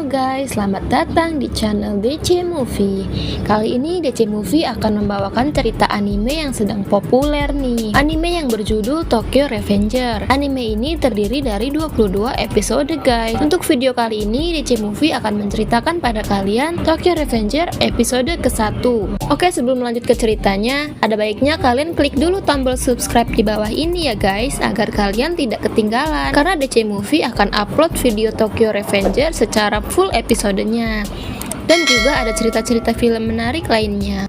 guys, selamat datang di channel DC Movie. Kali ini DC Movie akan membawakan cerita anime yang sedang populer nih. Anime yang berjudul Tokyo Revenger. Anime ini terdiri dari 22 episode guys. Untuk video kali ini DC Movie akan menceritakan pada kalian Tokyo Revenger episode ke-1. Oke, sebelum lanjut ke ceritanya, ada baiknya kalian klik dulu tombol subscribe di bawah ini ya guys, agar kalian tidak ketinggalan. Karena DC Movie akan upload video Tokyo Revenger secara full episodenya, dan juga ada cerita-cerita film menarik lainnya.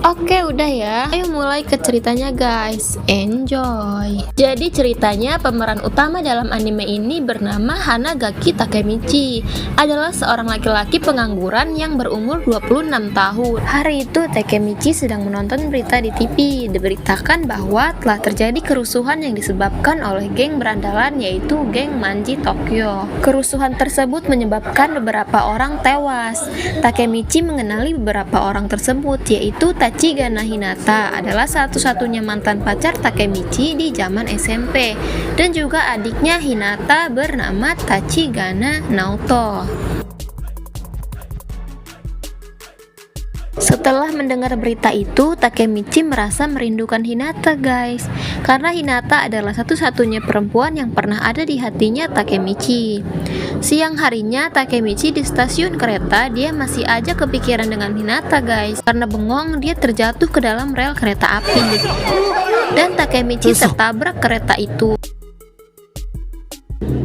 Oke, udah ya. Ayo mulai ke ceritanya guys. Enjoy. Jadi ceritanya pemeran utama dalam anime ini bernama Hanagaki Takemichi. Adalah seorang laki-laki pengangguran yang berumur 26 tahun. Hari itu Takemichi sedang menonton berita di TV. Diberitakan bahwa telah terjadi kerusuhan yang disebabkan oleh geng berandalan, yaitu geng Manji Tokyo. Kerusuhan tersebut menyebabkan beberapa orang tewas. Takemichi mengenali beberapa orang tersebut, yaitu Tachigana Hinata adalah satu-satunya mantan pacar Takemichi di zaman SMP, dan juga adiknya Hinata bernama Tachigana Naoto. Setelah mendengar berita itu, Takemichi merasa merindukan Hinata guys, karena Hinata adalah satu-satunya perempuan yang pernah ada di hatinya Takemichi. Siang harinya Takemichi di stasiun kereta, dia masih aja kepikiran dengan Hinata guys. Karena bengong, dia terjatuh ke dalam rel kereta api, dan Takemichi tertabrak kereta itu.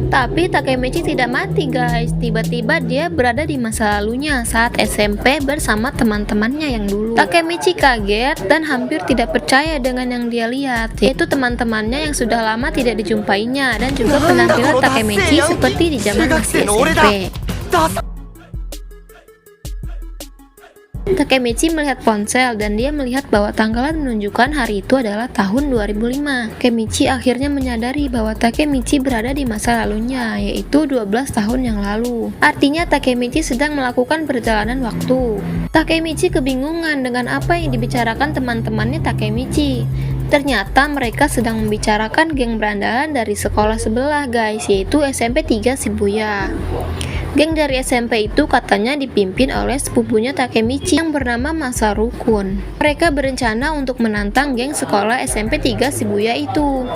Tapi Takemichi tidak mati guys. Tiba-tiba dia berada di masa lalunya saat SMP bersama teman-temannya yang dulu. Takemichi kaget dan hampir tidak percaya dengan yang dia lihat, yaitu teman-temannya yang sudah lama tidak dijumpainya, dan juga penampilan Takemichi seperti di zaman masih SMP. Takemichi melihat ponsel dan dia melihat bahwa tanggalan menunjukkan hari itu adalah tahun 2005. Takemichi akhirnya menyadari bahwa Takemichi berada di masa lalunya, yaitu 12 tahun yang lalu. Artinya Takemichi sedang melakukan perjalanan waktu. Takemichi kebingungan dengan apa yang dibicarakan teman-temannya Takemichi. Ternyata mereka sedang membicarakan geng berandalan dari sekolah sebelah guys, yaitu SMP 3 Shibuya. Geng dari SMP itu katanya dipimpin oleh sepupunya Takemichi yang bernama Masaru Kun. Mereka berencana untuk menantang geng sekolah SMP 3 Shibuya itu.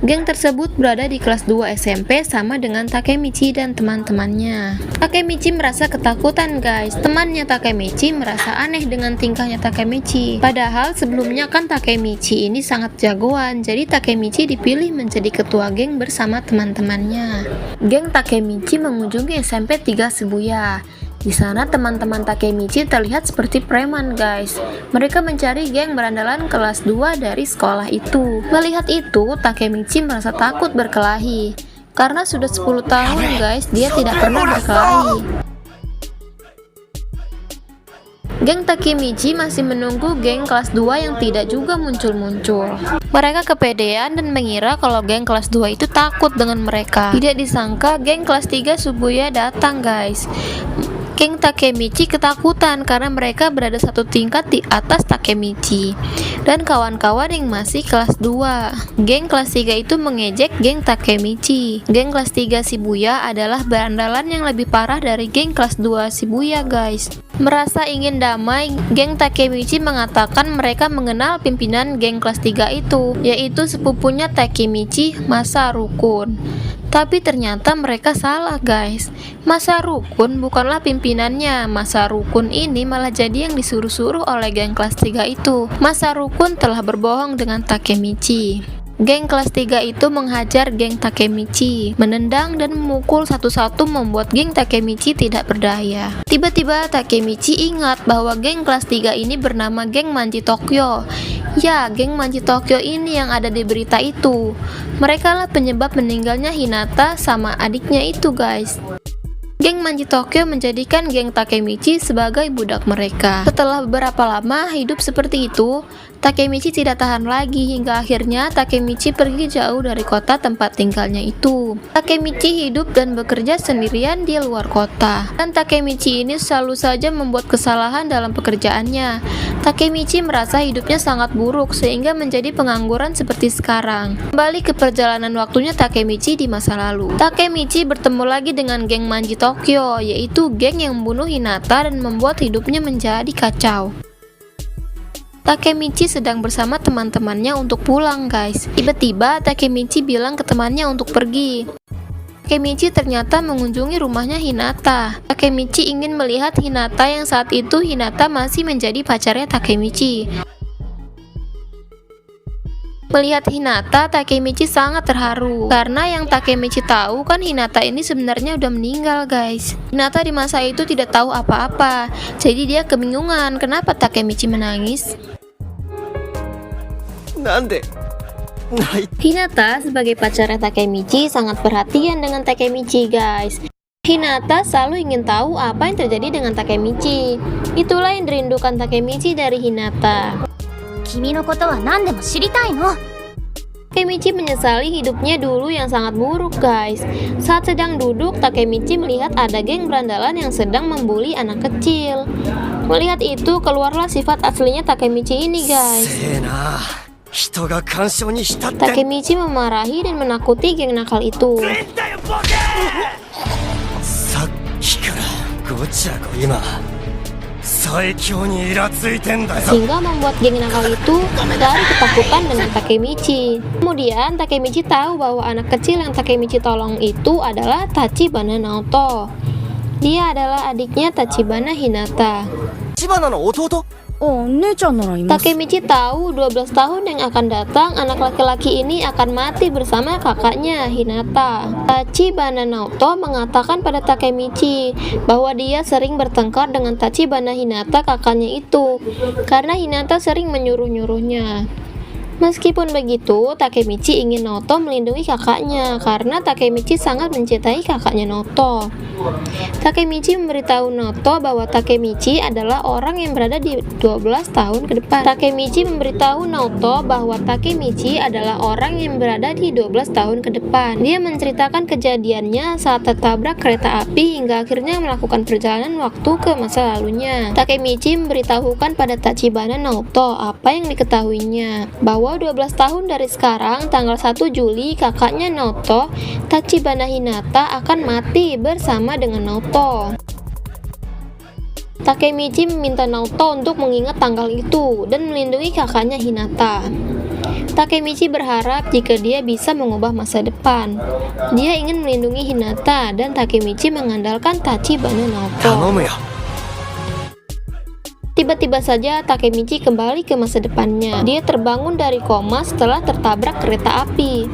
Geng tersebut berada di kelas 2 SMP sama dengan Takemichi dan teman-temannya. Takemichi merasa ketakutan guys. Temannya Takemichi merasa aneh dengan tingkahnya Takemichi. Padahal sebelumnya kan Takemichi ini sangat jagoan. Jadi Takemichi dipilih menjadi ketua geng bersama teman-temannya. Geng Takemichi mengunjungi SMP 3 Shibuya. Di sana teman-teman Takemichi terlihat seperti preman guys. Mereka mencari geng berandalan kelas 2 dari sekolah itu. Melihat itu, Takemichi merasa takut berkelahi. Karena sudah 10 tahun guys, dia tidak pernah berkelahi. Geng Takemichi masih menunggu geng kelas 2 yang tidak juga muncul-muncul. Mereka kepedean dan mengira kalau geng kelas 2 itu takut dengan mereka. Tidak disangka geng kelas 3 Shibuya datang guys. Geng Takemichi ketakutan karena mereka berada satu tingkat di atas Takemichi dan kawan-kawan yang masih kelas 2. Geng kelas 3 itu mengejek geng Takemichi. Geng kelas 3 Shibuya adalah berandalan yang lebih parah dari geng kelas 2 Shibuya guys. Merasa ingin damai, geng Takemichi mengatakan mereka mengenal pimpinan geng kelas 3 itu, yaitu sepupunya Takemichi, Masaru Kun. Tapi ternyata mereka salah guys. Masaru Kun bukanlah pimpinannya. Masaru Kun ini malah jadi yang disuruh-suruh oleh geng kelas 3 itu. Masaru Kun telah berbohong dengan Takemichi. Geng kelas 3 itu menghajar geng Takemichi, menendang dan memukul satu-satu membuat geng Takemichi tidak berdaya. Tiba-tiba Takemichi ingat bahwa geng kelas 3 ini bernama geng Manji Tokyo. Ya, geng Manji Tokyo ini yang ada di berita itu. Mereka lah penyebab meninggalnya Hinata sama adiknya itu guys. Geng Manji Tokyo menjadikan geng Takemichi sebagai budak mereka. Setelah beberapa lama hidup seperti itu, Takemichi tidak tahan lagi hingga akhirnya Takemichi pergi jauh dari kota tempat tinggalnya itu. Takemichi hidup dan bekerja sendirian di luar kota. Dan Takemichi ini selalu saja membuat kesalahan dalam pekerjaannya. Takemichi merasa hidupnya sangat buruk sehingga menjadi pengangguran seperti sekarang. Kembali ke perjalanan waktunya Takemichi di masa lalu. Takemichi bertemu lagi dengan geng Manji Tokyo, yaitu geng yang membunuh Hinata dan membuat hidupnya menjadi kacau. Takemichi sedang bersama teman-temannya untuk pulang, guys. Tiba-tiba Takemichi bilang ke temannya untuk pergi. Takemichi ternyata mengunjungi rumahnya Hinata. Takemichi ingin melihat Hinata yang saat itu Hinata masih menjadi pacarnya Takemichi. Melihat Hinata, Takemichi sangat terharu. Karena yang Takemichi tahu kan Hinata ini sebenarnya udah meninggal, guys. Hinata di masa itu tidak tahu apa-apa. Jadi dia kebingungan kenapa Takemichi menangis. Nande? Hinata sebagai pacarnya Takemichi sangat perhatian dengan Takemichi, guys. Hinata selalu ingin tahu apa yang terjadi dengan Takemichi. Itulah yang dirindukan Takemichi dari Hinata. Takemichi menyesali hidupnya dulu yang sangat buruk, guys. Saat sedang duduk, Takemichi melihat ada geng berandalan yang sedang membuli anak kecil. Melihat itu, keluarlah sifat aslinya Takemichi ini, guys. Takemichi memarahi dan menakuti geng nakal itu. Sehingga membuat geng nakal itu lari ketakutan dengan Takemichi. Kemudian Takemichi tahu bahwa anak kecil yang Takemichi tolong itu adalah Tachibana Naoto. Dia adalah adiknya Tachibana Hinata. Takemichi tahu 12 tahun yang akan datang anak laki-laki ini akan mati bersama kakaknya Hinata. Tachibana Naoto mengatakan pada Takemichi bahwa dia sering bertengkar dengan Tachibana Hinata kakaknya itu karena Hinata sering menyuruh-nyuruhnya. Meskipun begitu, Takemichi ingin Naoto melindungi kakaknya karena Takemichi sangat mencintai kakaknya Naoto. Takemichi memberitahu Naoto bahwa Takemichi adalah orang yang berada di 12 tahun ke depan. Takemichi memberitahu Naoto bahwa Takemichi adalah orang yang berada di 12 tahun ke depan. Dia menceritakan kejadiannya saat tertabrak kereta api hingga akhirnya melakukan perjalanan waktu ke masa lalunya. Takemichi memberitahukan pada Tachibana Naoto apa yang diketahuinya, bahwa 12 tahun dari sekarang, tanggal 1 Juli, kakaknya Naoto, Tachibana Hinata akan mati bersama dengan Naoto. Takemichi meminta Naoto untuk mengingat tanggal itu dan melindungi kakaknya Hinata. Takemichi berharap jika dia bisa mengubah masa depan. Dia ingin melindungi Hinata dan Takemichi mengandalkan Tachibana Naoto. Tiba-tiba saja Takemichi kembali ke masa depannya. Dia terbangun dari koma setelah tertabrak kereta api.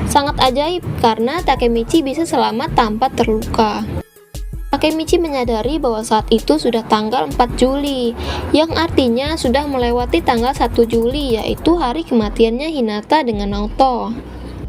Sangat ajaib karena Takemichi bisa selamat tanpa terluka. Takemichi menyadari bahwa saat itu sudah tanggal 4 Juli, yang artinya sudah melewati tanggal 1 Juli, yaitu hari kematiannya Hinata dengan Naoto.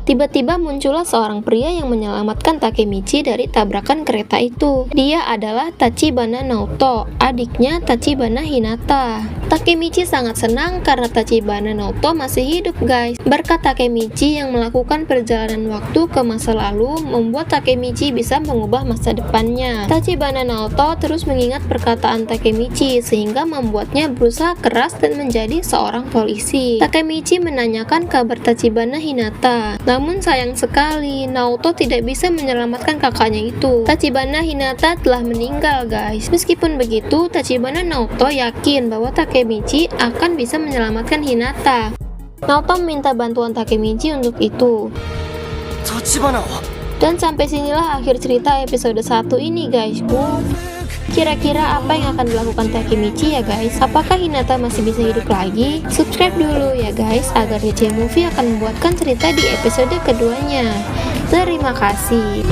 Tiba-tiba muncullah seorang pria yang menyelamatkan Takemichi dari tabrakan kereta itu. Dia adalah Tachibana Naoto, adiknya Tachibana Hinata. Takemichi sangat senang karena Tachibana Naoto masih hidup, guys. Berkat Takemichi yang melakukan perjalanan waktu ke masa lalu, membuat Takemichi bisa mengubah masa depannya. Tachibana Naoto terus mengingat perkataan Takemichi sehingga membuatnya berusaha keras dan menjadi seorang polisi. Takemichi menanyakan kabar Tachibana Hinata. Namun sayang sekali, Naoto tidak bisa menyelamatkan kakaknya itu. Tachibana Hinata telah meninggal, guys. Meskipun begitu, Tachibana Naoto yakin bahwa Takemichi akan bisa menyelamatkan Hinata. Naoto meminta bantuan Takemichi untuk itu. Dan sampai sinilah akhir cerita episode 1 ini, guys. Kira-kira apa yang akan dilakukan Takemichi ya, guys? Apakah Hinata masih bisa hidup lagi? Subscribe dulu ya, guys, agar DC Movie akan membuatkan cerita di episode keduanya. Terima kasih.